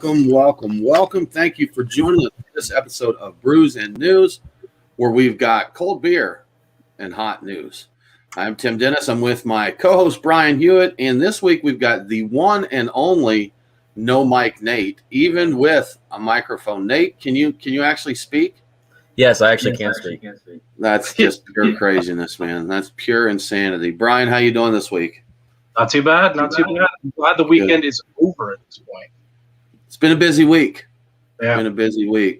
Welcome. Thank you for joining us for this episode of Brews and News, where we've got cold beer and hot news. I'm Tim Dennis. I'm with my co-host Brian Hewitt, and this week we've got the one and only No Mic Nate, even with a microphone. Nate, can you actually speak? Yes, I actually can speak. That's just pure craziness, man. That's pure insanity. Brian, how you doing this week? Not too bad. I'm glad the weekend is over at this point. It's been a busy week. Yeah.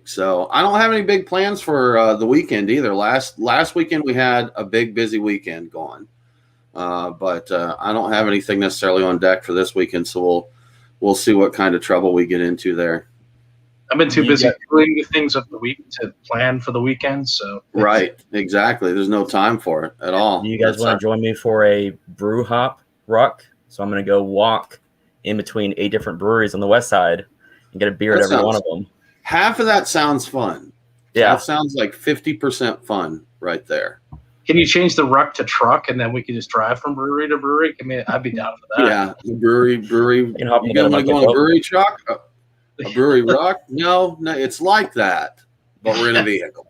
So I don't have any big plans for the weekend either. Last weekend we had a big busy weekend going, but I don't have anything necessarily on deck for this weekend. So we'll see what kind of trouble we get into there. I've been too busy doing the things of the week to plan for the weekend. So right, exactly. There's no time for it at all. Do you guys want to join me for a brew hop ruck? So I'm going to go walk in between 8 different breweries on the west side and get a beer at every one of them. Half of that sounds fun. Yeah. That sounds like 50% fun right there. Can you change the ruck to truck and then we can just drive from brewery to brewery? I mean, I'd be down for that. Yeah, the brewery. You want to go on a brewery truck? A brewery ruck? No, it's like that, but we're in a vehicle.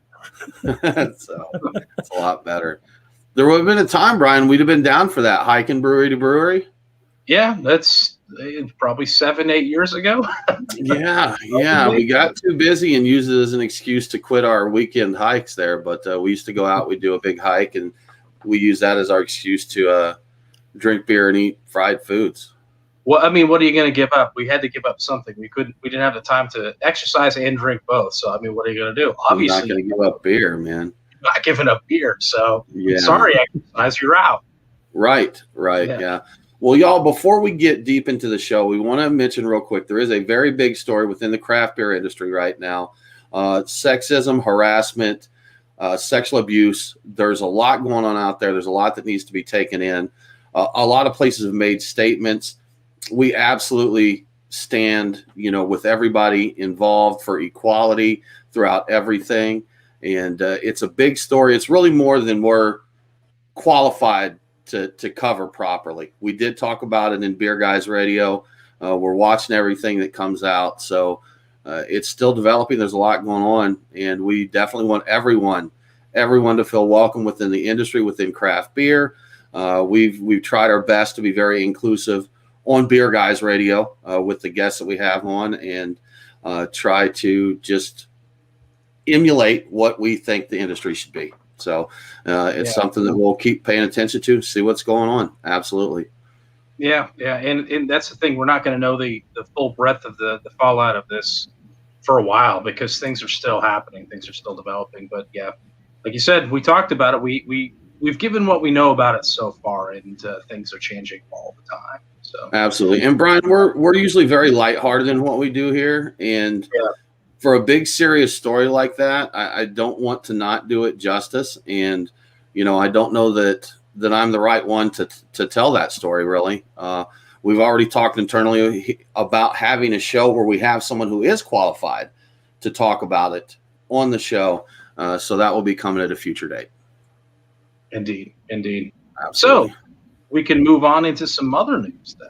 So it's a lot better. There would have been a time, Brian, we'd have been down for that, hiking brewery to brewery. Yeah, that's probably 7-8 years ago. Yeah. We got too busy and used it as an excuse to quit our weekend hikes there. But we used to go out, we'd do a big hike, and we use that as our excuse to drink beer and eat fried foods. Well, I mean, what are you going to give up? We had to give up something. We didn't have the time to exercise and drink both. So, I mean, what are you going to do? Obviously, you're not going to give up beer, man. You're not giving up beer. So, yeah. Sorry, exercise, you're out. Right. Yeah. Well, y'all, before we get deep into the show, we want to mention real quick, there is a very big story within the craft beer industry right now. Sexism, harassment, sexual abuse. There's a lot going on out there. There's a lot that needs to be taken in. A lot of places have made statements. We absolutely stand, with everybody involved for equality throughout everything. And it's a big story. It's really more than we're qualified to cover properly. We did talk about it in Beer Guys Radio. We're watching everything that comes out. So it's still developing. There's a lot going on. And we definitely want everyone to feel welcome within the industry, within craft beer. We've tried our best to be very inclusive on Beer Guys Radio with the guests that we have on, and try to just emulate what we think the industry should be. So it's something that we'll keep paying attention to, see what's going on. Absolutely. Yeah. And that's the thing. We're not going to know the full breadth of the fallout of this for a while because things are still happening. Things are still developing. But, yeah, like you said, we talked about it. We've given what we know about it so far, and things are changing all the time. So absolutely. And Brian, we're usually very lighthearted in what we do here, and for a big serious story like that, I don't want to not do it justice. And I don't know that I'm the right one to tell that story. Really, we've already talked internally about having a show where we have someone who is qualified to talk about it on the show. So that will be coming at a future date. Indeed. Absolutely. So we can move on into some other news then.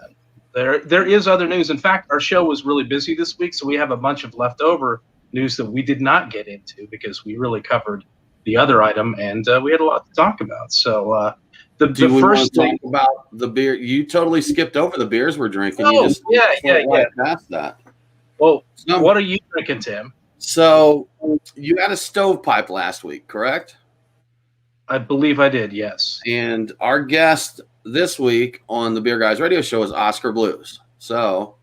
There is other news. In fact, our show was really busy this week, so we have a bunch of leftover news that we did not get into because we really covered the other item, and we had a lot to talk about. So the first thing about the beer, you totally skipped over the beers we're drinking. Oh, you just yeah. Past that. Well, what are you drinking, Tim? So you had a stovepipe last week, correct? I believe I did, yes. And our guest this week on the Beer Guys Radio Show is Oscar Blues. So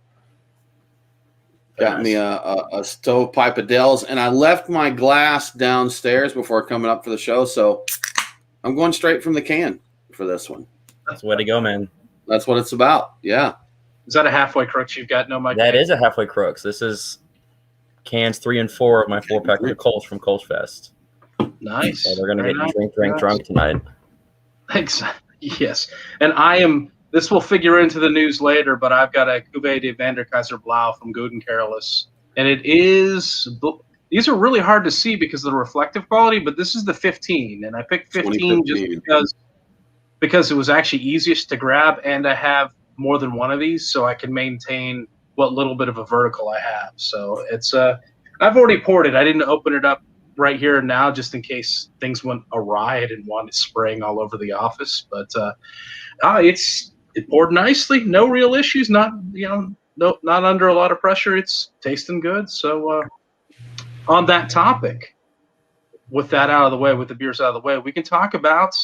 got me a stovepipe Adele's, and I left my glass downstairs before coming up for the show. So I'm going straight from the can for this one. That's the way to go, man. That's what it's about. Yeah. Is that a halfway crooks you've got? No, Mike. That is a halfway crooks. This is cans 3 and 4 of my 4-pack of Kolsch from Kolsch Fest. Nice. So they're going to get you drunk tonight. Exactly. Yes. And this will figure into the news later, but I've got a Cuvée de Vander Kaiser Blau from Good and Careless. And these are really hard to see because of the reflective quality, but this is the 15. And I picked 15 just because it was actually easiest to grab, and I have more than one of these, so I can maintain what little bit of a vertical I have. So it's I've already poured it. I didn't open it up right here and now just in case things went awry. I didn't want it spraying all over the office, but it poured nicely. No real issues. Not not under a lot of pressure. It's tasting good. So on that topic, with that out of the way, with the beers out of the way, we can talk about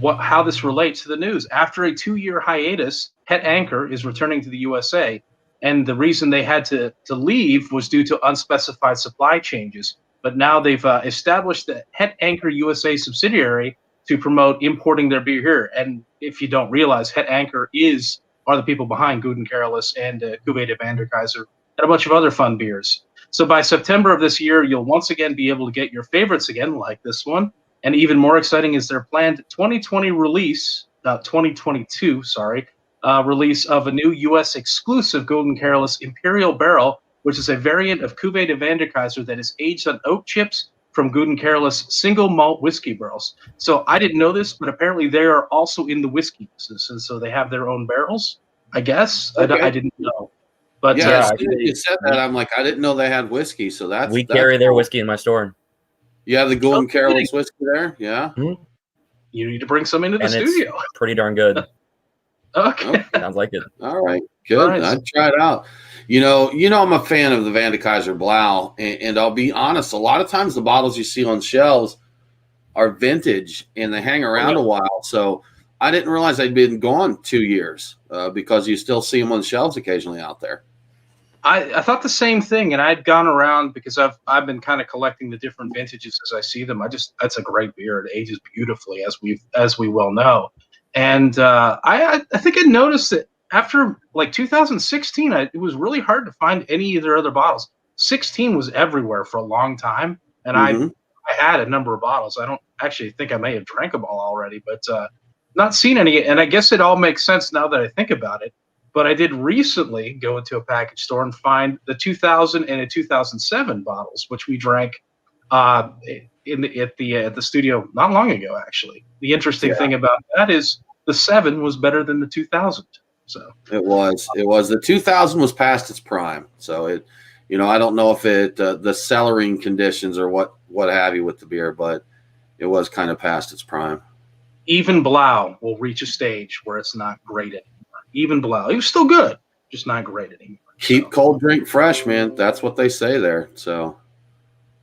how this relates to the news. After a 2-year hiatus, Het Anker is returning to the USA, and the reason they had to leave was due to unspecified supply changes. But now they've established the Het Anker USA subsidiary to promote importing their beer here. And if you don't realize, Het Anker are the people behind Guten Carolus and Cuvée de Vande Kizer and a bunch of other fun beers. So by September of this year, you'll once again be able to get your favorites again, like this one. And even more exciting is their planned 2022 release of a new U.S. exclusive Guten Carolus Imperial Barrel, which is a variant of Cuvée de Vande Kizer that is aged on oak chips from Guten Carolus single malt whiskey barrels. So I didn't know this, but apparently they are also in the whiskey business, and so they have their own barrels, I guess. Okay. I didn't know. But yeah, you said that. I'm like, I didn't know they had whiskey. So that's carry their whiskey in my store. You have the Golden Carolus whiskey there, yeah. Mm-hmm. You need to bring some into the studio. It's pretty darn good. Okay, sounds like it. All right, good. Nice. I'd try it out. You know, I'm a fan of the Vande Kizer Blau, and I'll be honest. A lot of times, the bottles you see on shelves are vintage, and they hang around a while. So I didn't realize they'd been gone 2 years because you still see them on the shelves occasionally out there. I thought the same thing, and I'd gone around because I've been kind of collecting the different vintages as I see them. That's a great beer. It ages beautifully, as we well know. And I think I noticed that after like 2016, it was really hard to find any of their other bottles. 16 was everywhere for a long time, and I had a number of bottles. I don't actually think I may have drank them all already, but not seen any. And I guess it all makes sense now that I think about it. But I did recently go into a package store and find the 2000 and 2007 bottles, which we drank at the studio not long ago. Actually, the interesting thing about that is the 7 was better than the 2000. So it was. The 2000 was past its prime. So I don't know if the cellaring conditions or what have you with the beer, but it was kind of past its prime. Even Blau will reach a stage where it's not great anymore. Even Blau, it was still good, just not great anymore. Keep cold drink fresh, man. That's what they say there. So,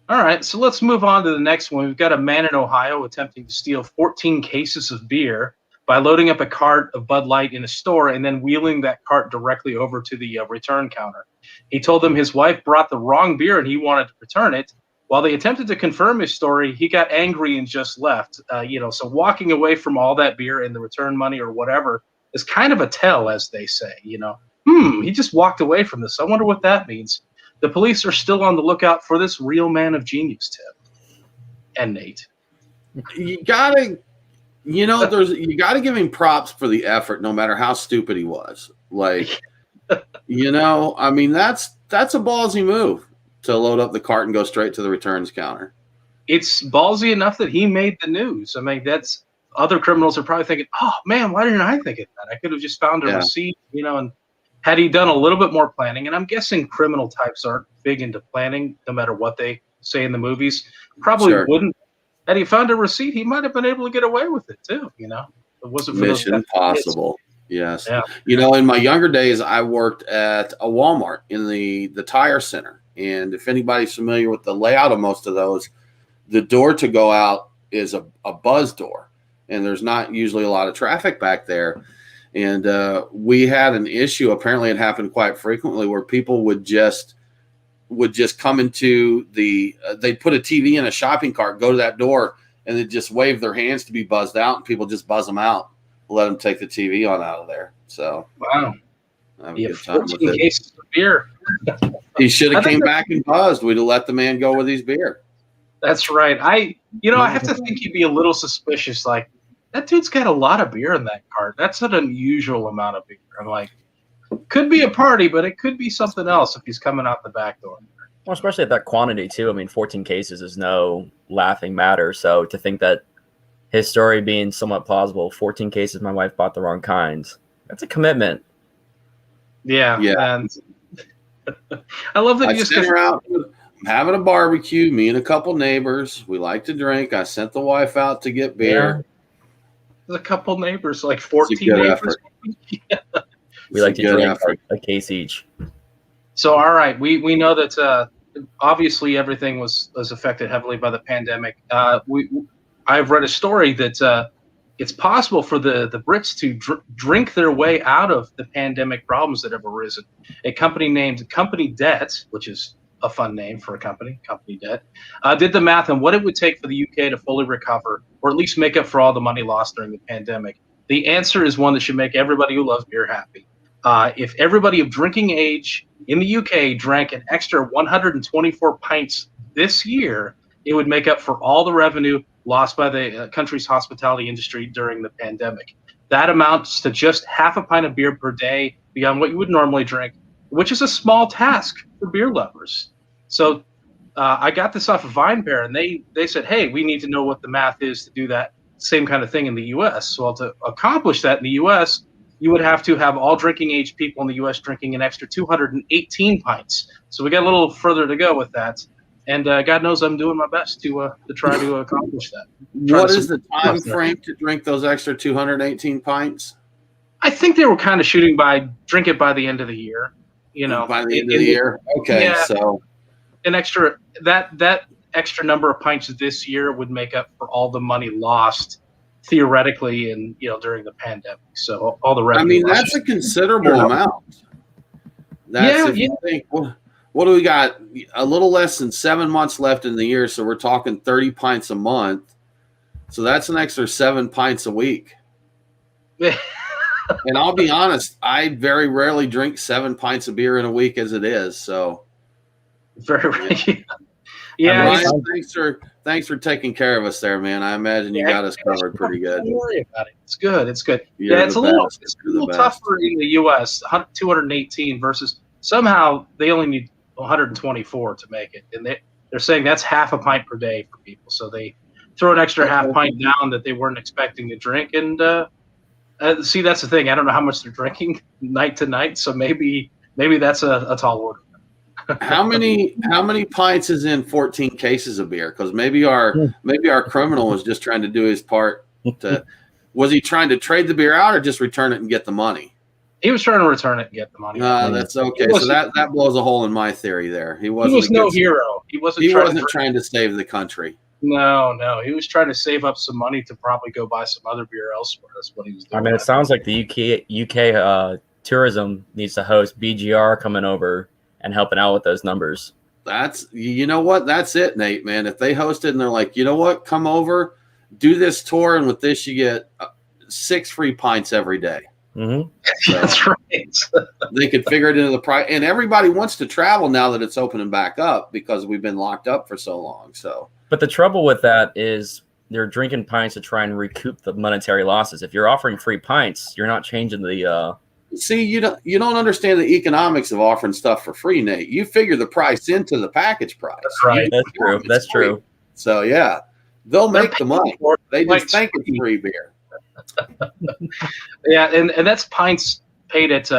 all right, so let's move on to the next one. We've got a man in Ohio attempting to steal 14 cases of beer by loading up a cart of Bud Light in a store and then wheeling that cart directly over to the return counter. He told them his wife brought the wrong beer and he wanted to return it. While they attempted to confirm his story, he got angry and just left. So walking away from all that beer and the return money or whatever is kind of a tell, as they say. He just walked away from this. I wonder what that means. The police are still on the lookout for this real man of genius, Tim and Nate. You gotta give him props for the effort, no matter how stupid he was. Like, I mean, that's a ballsy move to load up the cart and go straight to the returns counter. It's ballsy enough that he made the news. I mean, other criminals are probably thinking, oh man, why didn't I think of that? I could have just found a receipt, and had he done a little bit more planning, and I'm guessing criminal types aren't big into planning, no matter what they say in the movies, probably wouldn't. Had he found a receipt, he might have been able to get away with it too. It wasn't for Mission Impossible. Yes. Yeah. In my younger days, I worked at a Walmart in the tire center. And if anybody's familiar with the layout of most of those, the door to go out is a buzz door. And there's not usually a lot of traffic back there. And we had an issue. Apparently it happened quite frequently where people would just come into they'd put a TV in a shopping cart, go to that door, and they'd just wave their hands to be buzzed out, and people just buzz them out, let them take the TV on out of there. So wow, you have 14 cases of beer. He should have came back and buzzed. We'd have let the man go with his beer. That's right. I have to think you'd be a little suspicious. Like, that dude's got a lot of beer in that cart. That's an unusual amount of beer. I'm like, could be a party, but it could be something else if he's coming out the back door. Well, especially at that quantity too. I mean, 14 cases is no laughing matter. So to think that his story being somewhat plausible, 14 cases, my wife bought the wrong kinds. That's a commitment. Yeah. And I love that I sit around, I'm having a barbecue, me and a couple neighbors. We like to drink. I sent the wife out to get beer. Yeah. There's a couple neighbors, like 14 neighbors. We like to drink a case each. So, all right, we know that obviously everything was affected heavily by the pandemic. I've read a story that it's possible for the Brits to drink their way out of the pandemic problems that have arisen. A company named Company Debt, which is a fun name for a company, Company Debt, did the math on what it would take for the UK to fully recover, or at least make up for all the money lost during the pandemic. The answer is one that should make everybody who loves beer happy. If everybody of drinking age in the UK drank an extra 124 pints this year, it would make up for all the revenue lost by the country's hospitality industry during the pandemic. That amounts to just half a pint of beer per day beyond what you would normally drink, which is a small task for beer lovers. So I got this off of VinePair, and they said, hey, we need to know what the math is to do that same kind of thing in the U.S. So to accomplish that in the U.S., you would have to have all drinking age people in the U.S. drinking an extra 218 pints. So we got a little further to go with that. And God knows I'm doing my best to try to accomplish that. What is the time frame to drink those extra 218 pints? I think they were kind of shooting drink it by the end of the year. By the end of the year. Okay, yeah, so that extra number of pints this year would make up for all the money lost theoretically and during the pandemic. So all the revenue. I mean, that's a considerable amount. If you think, what do we got? A little less than 7 months left in the year, so we're talking 30 pints a month. So that's an extra 7 pints a week. And I'll be honest, I very rarely drink 7 pints of beer in a week as it is. So very rarely. Yeah. Ryan, thanks for taking care of us there, man. I imagine you got us covered pretty good. Don't worry about it. It's good. It's good. It's a little tougher in the U.S. 218 versus somehow they only need 124 to make it, and they're saying that's half a pint per day for people. So they throw an extra half pint down that they weren't expecting to drink. And see, that's the thing. I don't know how much they're drinking night to night, so maybe that's a tall order. How many pints is in 14 cases of beer? Because maybe our criminal was just trying to do his part. Was he trying to trade the beer out or just return it and get the money? He was trying to return it and get the money. That's okay. So that blows a hole in my theory there. He was no hero. He wasn't trying to save the country. No. He was trying to save up some money to probably go buy some other beer elsewhere. That's what he was doing. I mean, it sounds like the UK tourism needs to host BGR coming over and helping out with those numbers. That's That's it, Nate, man. If they host it and they're like, you know what, come over, do this tour, and with this you get 6 free pints every day. Mm-hmm. So that's right. They could figure it into the price, and everybody wants to travel now that it's opening back up because we've been locked up for so long. So, but the trouble with that is they're drinking pints to try and recoup the monetary losses. If you're offering free pints, you're not changing the. See, you don't understand the economics of offering stuff for free, Nate. You figure the price into the package price. That's right. That's true. So yeah, they'll make the money. They just think it's free beer. Yeah, and that's pints paid at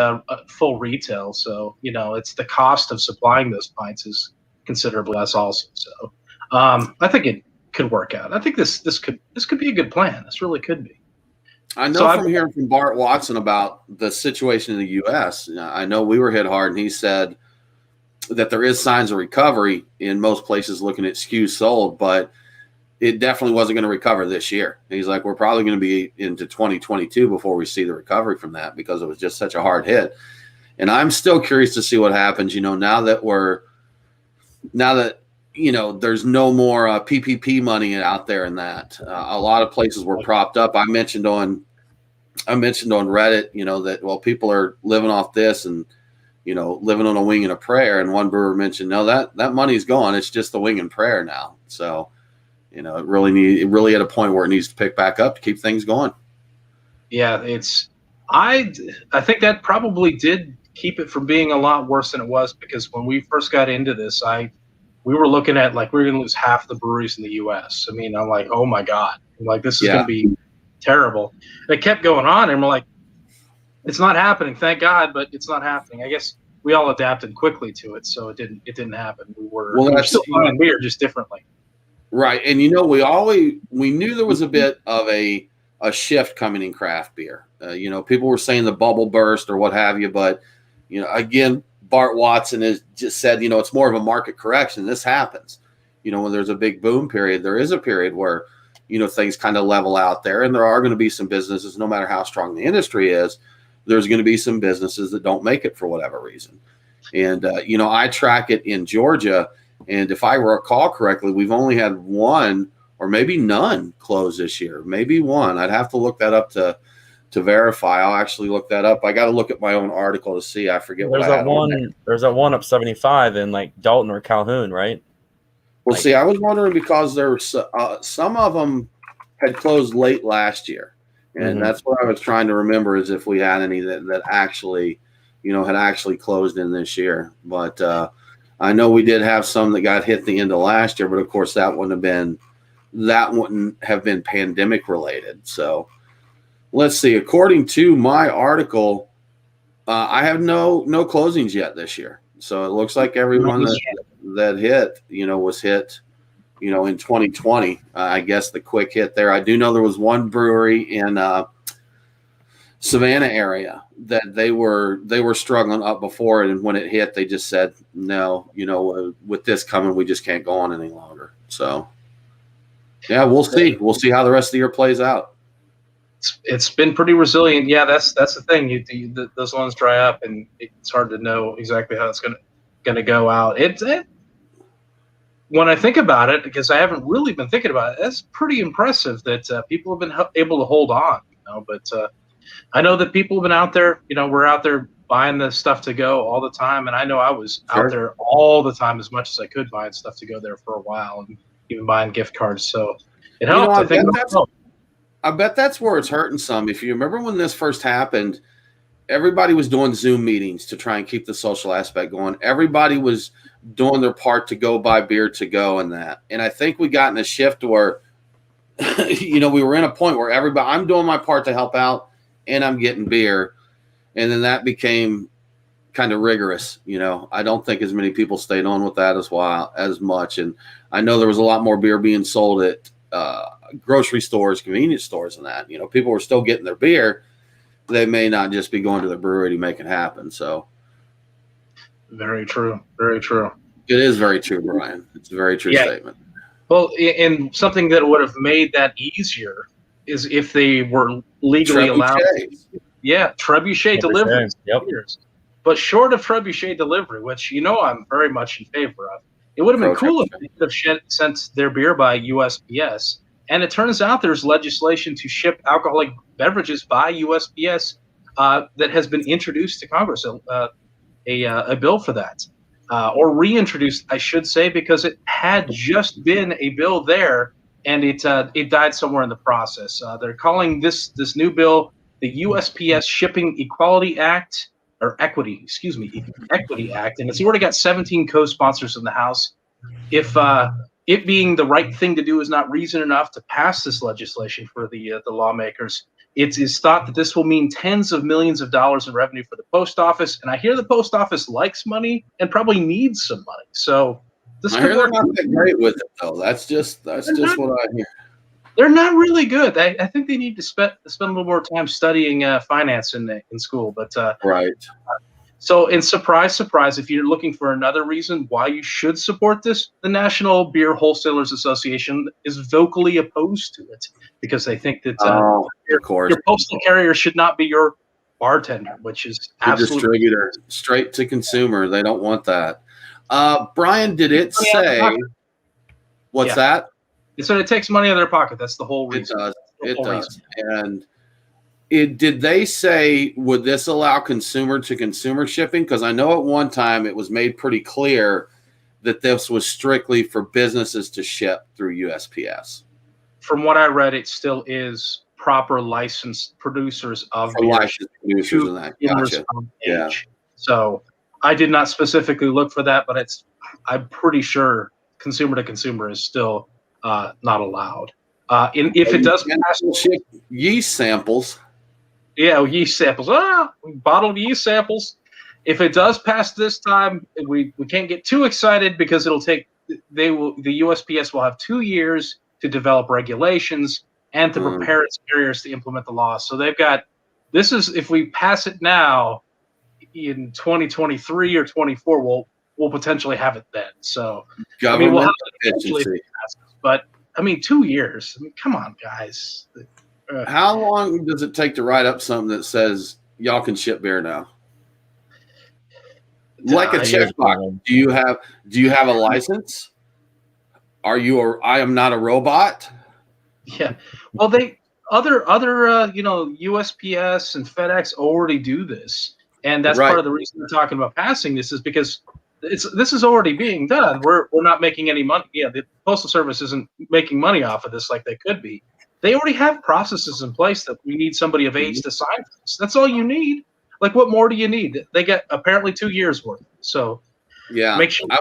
full retail. So it's the cost of supplying those pints is considerably less also. So I think it could work out. I think this could be a good plan. This really could be. I know from hearing from Bart Watson about the situation in the U.S., I know we were hit hard, and he said that there is signs of recovery in most places looking at SKUs sold, but it definitely wasn't going to recover this year. And he's like, we're probably going to be into 2022 before we see the recovery from that because it was just such a hard hit. And I'm still curious to see what happens, now that there's no more PPP money out there, and that a lot of places were propped up. I mentioned on Reddit, that people are living off this and living on a wing and a prayer. And one brewer mentioned, no, that money's gone. It's just the wing and prayer now. So it really at a point where it needs to pick back up to keep things going. Yeah, I think that probably did keep it from being a lot worse than it was, because when we first got into this, we were looking at we're going to lose half the breweries in the U.S. I mean, I'm like, oh my God, this is going to be terrible. And it kept going on, and we're like, it's not happening, thank God, but it's not happening. I guess we all adapted quickly to it, so it didn't happen. We were still buying beer, just differently. Right, and we knew there was a bit of a shift coming in craft beer. People were saying the bubble burst or what have you, but again, Bart Watson has just said, it's more of a market correction. This happens. When there's a big boom period, there is a period where things kind of level out there, and there are going to be some businesses, no matter how strong the industry is, there's going to be some businesses that don't make it for whatever reason. And, I track it in Georgia, and if I recall correctly, we've only had one or maybe none close this year. Maybe one. I'd have to look that up to verify. I'll actually look that up. I got to look at my own article to see. I forget what I had on there. There's that one up 75 in like Dalton or Calhoun, right? Well, see, I was wondering because there were some of them had closed late last year. And that's what I was trying to remember, is if we had any that actually, had actually closed in this year. But I know we did have some that got hit the end of last year, but of course that wouldn't have been pandemic related. So let's see. According to my article, I have no closings yet this year. So it looks like everyone that hit, was hit, in 2020. I guess the quick hit there. I do know there was one brewery in Savannah area that they were struggling up before it, and when it hit, they just said, no, with this coming, we just can't go on any longer. So yeah, we'll see. We'll see how the rest of the year plays out. It's been pretty resilient. Yeah, that's the thing. Those ones dry up, and it's hard to know exactly how it's gonna go out. When I think about it, because I haven't really been thinking about it, that's pretty impressive that people have been able to hold on. But I know that people have been out there. We're out there buying the stuff to go all the time, and I know I was out there all the time, as much as I could, buying stuff to go there for a while, and even buying gift cards. So it helped. I bet that's where it's hurting some. If you remember when this first happened, everybody was doing Zoom meetings to try and keep the social aspect going. Everybody was doing their part to go buy beer to go and that. And I think we got in a shift where, we were in a point where I'm doing my part to help out and I'm getting beer. And then that became kind of rigorous. I don't think as many people stayed on with that as much. And I know there was a lot more beer being sold at grocery stores, convenience stores, and that. People were still getting their beer. They may not just be going to the brewery to make it happen. So very true. Very true. It is very true, Brian. It's a very true statement. Well, and something that would have made that easier is if they were legally allowed. Yeah, trebuchet delivery. Yep. But short of trebuchet delivery, which I'm very much in favor of, it would have been cool if they could have sent their beer by USPS. And it turns out there's legislation to ship alcoholic beverages by USPS that has been introduced to Congress, a bill for that, or reintroduced, I should say, because it had just been a bill there, and it died somewhere in the process. They're calling this new bill the USPS Shipping Equality Act, or Equity Act, and it's already got 17 co-sponsors in the House. If it being the right thing to do is not reason enough to pass this legislation for the lawmakers, it is thought that this will mean tens of millions of dollars in revenue for the post office. And I hear the post office likes money and probably needs some money. So this could work. They're not that great with it, though. That's just what I hear. They're not really good. I think they need to spend a little more time studying finance in school. But right. So, in surprise, if you're looking for another reason why you should support this, the National Beer Wholesalers Association is vocally opposed to it because they think that your postal carrier should not be your bartender, which is absolutely distributor, straight to consumer. They don't want that. Brian, did it say what's that? It said it takes money out of their pocket. That's the whole reason. It does. And did they say, would this allow consumer to consumer shipping? Because I know at one time it was made pretty clear that this was strictly for businesses to ship through USPS. From what I read, it still is proper licensed producers of beer. Licensed producers and that. Gotcha. Yeah. So I did not specifically look for that, but I'm pretty sure consumer to consumer is still not allowed. If it does pass, ship yeast samples. Yeah, yeast samples. Bottled yeast samples. if it does pass this time, we can't get too excited because the USPS will have 2 years to develop regulations and to prepare its carriers to implement the law. So they've got if we pass it now in 2023 or 24, we'll potentially have it then. So government we'll have it efficiency. eventually, but 2 years. Come on, guys. How long does it take to write up something that says y'all can ship beer now? Like a checkbox. Do you have a license? I am not a robot? Yeah. Well, other USPS and FedEx already do this, and that's part of the reason we're talking about passing this is because this is already being done. We're not making any money. Yeah, the Postal Service isn't making money off of this like they could be. They already have processes in place that we need somebody of age to sign for this. That's all you need. Like, what more do you need? They get apparently 2 years worth. So yeah, make sure I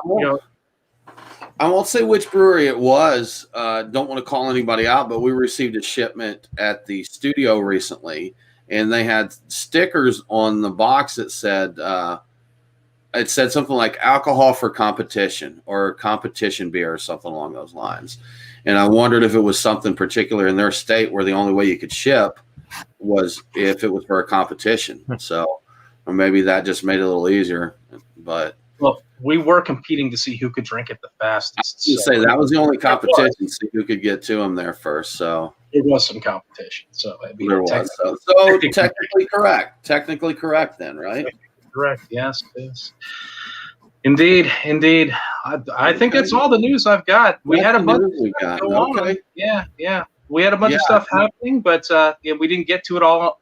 won't say which brewery it was. Don't want to call anybody out, but we received a shipment at the studio recently, and they had stickers on the box that said something like alcohol for competition or competition beer or something along those lines. And I wondered if it was something particular in their state where the only way you could ship was if it was for a competition. So, or maybe that just made it a little easier. But well, we were competing to see who could drink it the fastest. That was the only competition, see who could get to them there first. So there was some competition. So there was. So technically correct. Technically correct then, right? Correct. Yes, it is. Indeed. I think that's all the news I've got. We had a bunch of stuff go on. Yeah. We had a bunch of stuff happening, but we didn't get to it all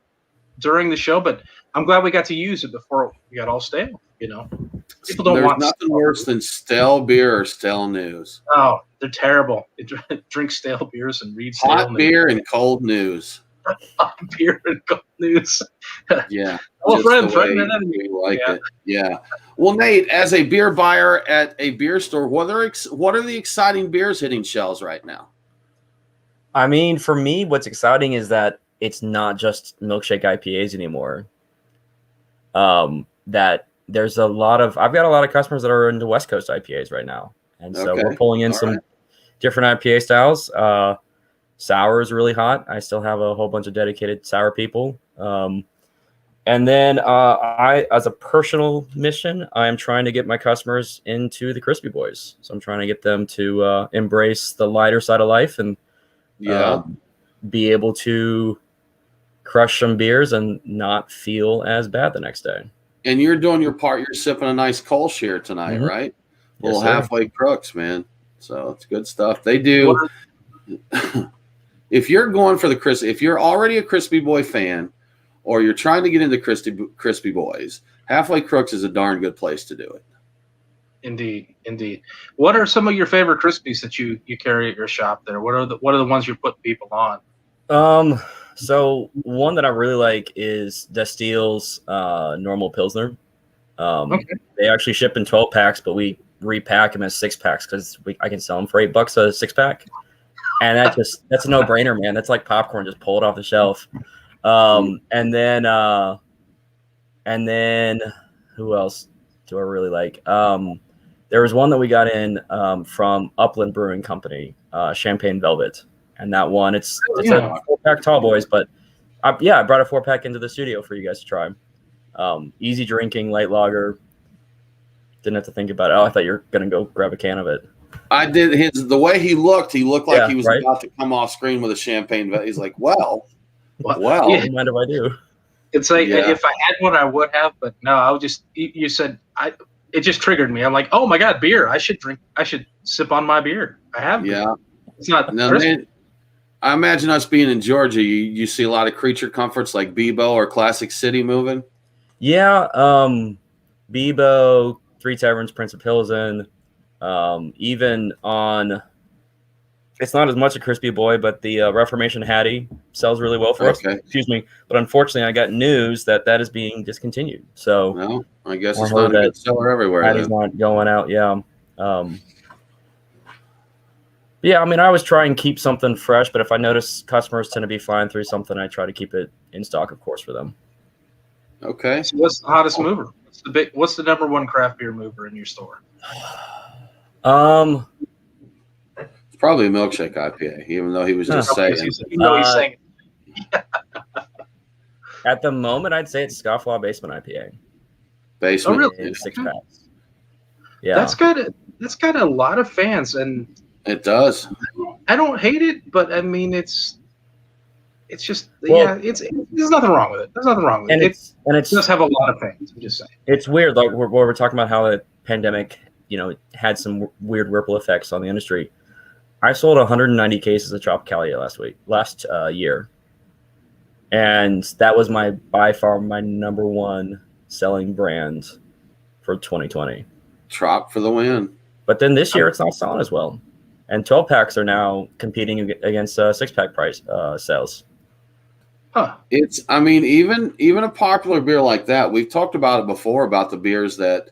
during the show. But I'm glad we got to use it before we got all stale. People don't want. There's nothing worse than stale beer or stale news. Oh, they're terrible. They drink stale beers and read stale hot beer and cold news. Hot beer and cold news. Yeah. Well, friend, we like it. Yeah. Well, Nate, as a beer buyer at a beer store, what are the exciting beers hitting shelves right now? For me, what's exciting is that it's not just milkshake IPAs anymore. That there's I've got a lot of customers that are into West Coast IPAs right now. And so we're pulling in some different IPA styles. Sour is really hot. I still have a whole bunch of dedicated sour people. And then I, as a personal mission, I am trying to get my customers into the Crispy Boys. So I'm trying to get them to embrace the lighter side of life and be able to crush some beers and not feel as bad the next day. And you're doing your part. You're sipping a nice Kolsch tonight, right? Little halfway crooks, man. So it's good stuff. They do. If you're going for if you're already a Crispy Boy fan, or you're trying to get into Crispy Boys, Halfway Crooks is a darn good place to do it. Indeed. What are some of your favorite Crispies that you carry at your shop there? What are the ones you're putting people on? So one that I really like is Destile's normal Pilsner. They actually ship in 12 packs, but we repack them as 6 packs because I can sell them for $8 a 6-pack. And that's a no-brainer, man. That's like popcorn. Just pull it off the shelf. And then who else do I really like? There was one that we got in from Upland Brewing Company, Champagne Velvet. And that one, it's a 4-pack tall boys, but I brought a 4-pack into the studio for you guys to try. Easy drinking, light lager. Didn't have to think about it. Oh, I thought you were going to go grab a can of it. I did. The way he looked like he was about to come off screen with a champagne. He's like, well. Don't mind if I do. It's like if I had one, I would have, but no, I would just. You said it just triggered me. I'm like, oh my god, beer! I should drink. I should sip on my beer. I have. Yeah. Beer. It's not. Now, man, I imagine us being in Georgia, you see a lot of creature comforts like Bebo or Classic City moving. Yeah, Bebo, Three Taverns, Prince of Pilsen, even on. It's not as much a Crispy Boy, but the Reformation Hattie sells really well for us. Excuse me. But unfortunately, I got news that is being discontinued. So no, I guess it's not a good seller everywhere. Hattie's not going out. Yeah. I always try and keep something fresh, but if I notice customers tend to be flying through something, I try to keep it in stock, of course, for them. Okay. So what's the hottest mover? What's the number one craft beer mover in your store? It's probably a milkshake IPA, even though he was just saying. He's saying. At the moment, I'd say it's Scofflaw Basement IPA. Basement, in 6 packs. Yeah, that's good. That's got a lot of fans, and it does. I don't hate it, but I mean, it's just there's nothing wrong with it. There's nothing wrong with it. It does have a lot of fans. I'm just saying. It's weird. Like we're talking about how the pandemic, had some weird ripple effects on the industry. I sold 190 cases of Tropicalia last year. And that was by far my number one selling brand for 2020. Trop for the win. But then this year it's not selling as well. And 12 packs are now competing against 6-pack price sales. Huh. Even a popular beer like that, we've talked about it before, about the beers that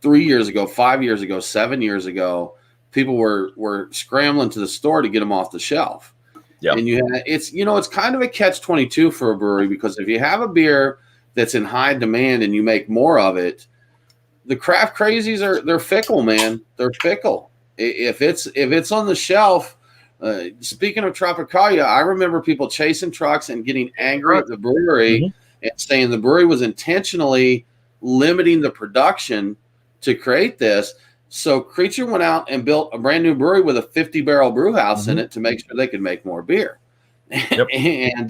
3 years ago, 5 years ago, 7 years ago, people were scrambling to the store to get them off the shelf. Yep. And it's kind of a catch-22 for a brewery, because if you have a beer that's in high demand and you make more of it, the craft crazies they're fickle, man. They're fickle. If it's on the shelf, speaking of Tropicalia, I remember people chasing trucks and getting angry at the brewery and saying the brewery was intentionally limiting the production to create this. So Creature went out and built a brand new brewery with a 50-barrel brew house in it to make sure they could make more beer. Yep. And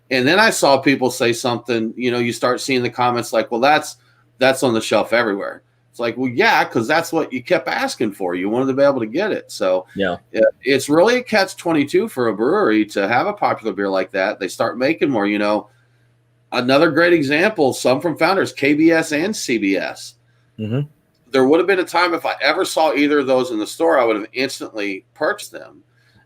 then I saw people say something, you start seeing the comments like, well, that's on the shelf everywhere. It's like, well, yeah, because that's what you kept asking for. You wanted to be able to get it. So it's really a catch-22 for a brewery to have a popular beer like that. They start making more, Another great example, some from Founders, KBS and CBS. Mm-hmm. There would have been a time if I ever saw either of those in the store, I would have instantly purchased them.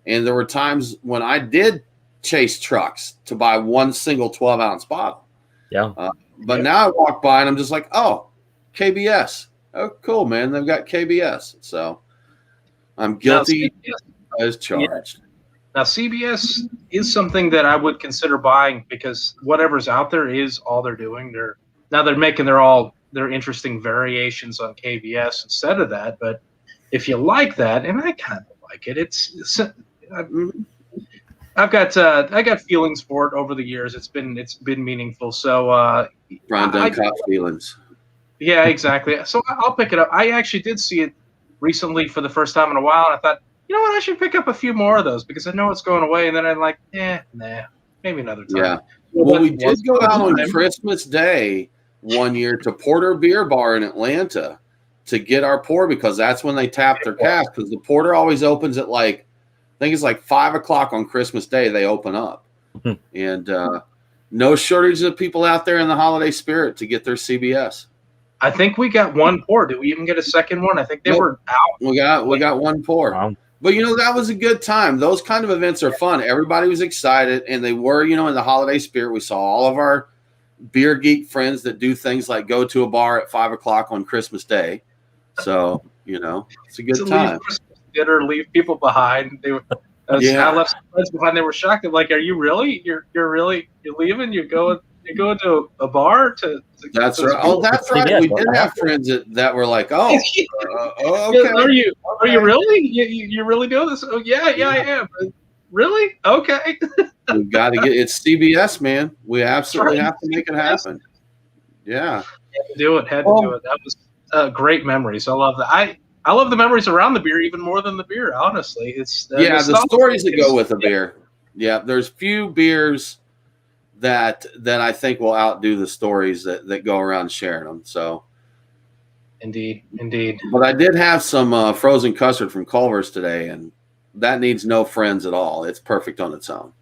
And there were times when I did chase trucks to buy one single 12-ounce bottle. Yeah. But now I walk by and I'm just like, oh, KBS. Oh, cool, man. They've got KBS. So I'm guilty as charged. Yeah. Now, CBS is something that I would consider buying, because whatever's out there is all they're doing. They're making their interesting variations on KBS instead of that. But if you like that, and I kind of like it, I got feelings for it over the years. It's been meaningful. So Brian Dunn feelings. Yeah, exactly. So I'll pick it up. I actually did see it recently for the first time in a while, and I thought, you know what, I should pick up a few more of those, because I know it's going away. And then I'm like, nah, maybe another time. Yeah. Well, we did go out on Christmas Day one year to Porter Beer Bar in Atlanta to get our pour, because that's when they tap their cask, because the Porter always opens at I think it's 5 o'clock on Christmas Day they open up. And no shortage of people out there in the holiday spirit to get their CBS. I think we got one pour. Did we even get a second one? I think they were out. We got one pour. Wow. But, that was a good time. Those kind of events are fun. Everybody was excited, and they were, in the holiday spirit. We saw all of our beer geek friends that do things like go to a bar at 5 o'clock on Christmas Day. So, it's a good time. Leave Christmas dinner, leave people behind. I left some friends behind. They were shocked. They're like, "Are you really? You're leaving? You're going to a bar to?" That's right. Oh, that's right. We did have friends that were like, "Oh, okay. Are you really? You really doing this? Oh, yeah, I am. Really? Okay." We've got to get it's CBS, man. We absolutely have to make it happen. Yeah. Had to do it. That was great memories. I love that. I love the memories around the beer even more than the beer. Honestly, it's the stories that go with the beer. Yeah, there's few beers that I think will outdo the stories that go around sharing them. So, indeed. But I did have some frozen custard from Culver's today, and that needs no friends at all. It's perfect on its own.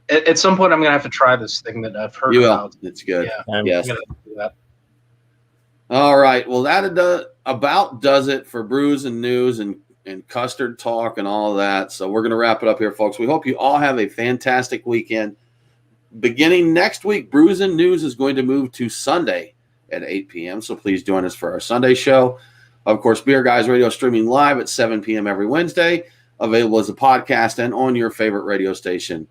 At some point, I'm going to have to try this thing that I've heard about. It's good. Yeah, yes. I'm going to do that. All right. Well, that about does it for brews and news and custard talk and all of that. So we're going to wrap it up here, folks. We hope you all have a fantastic weekend. Beginning next week, Brews and News is going to move to Sunday at 8 p.m. So please join us for our Sunday show. Of course, Beer Guys Radio streaming live at 7 p.m. every Wednesday, available as a podcast and on your favorite radio station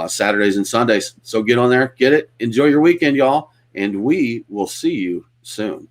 Saturdays and Sundays. So get on there, get it. Enjoy your weekend, y'all. and we will see you soon.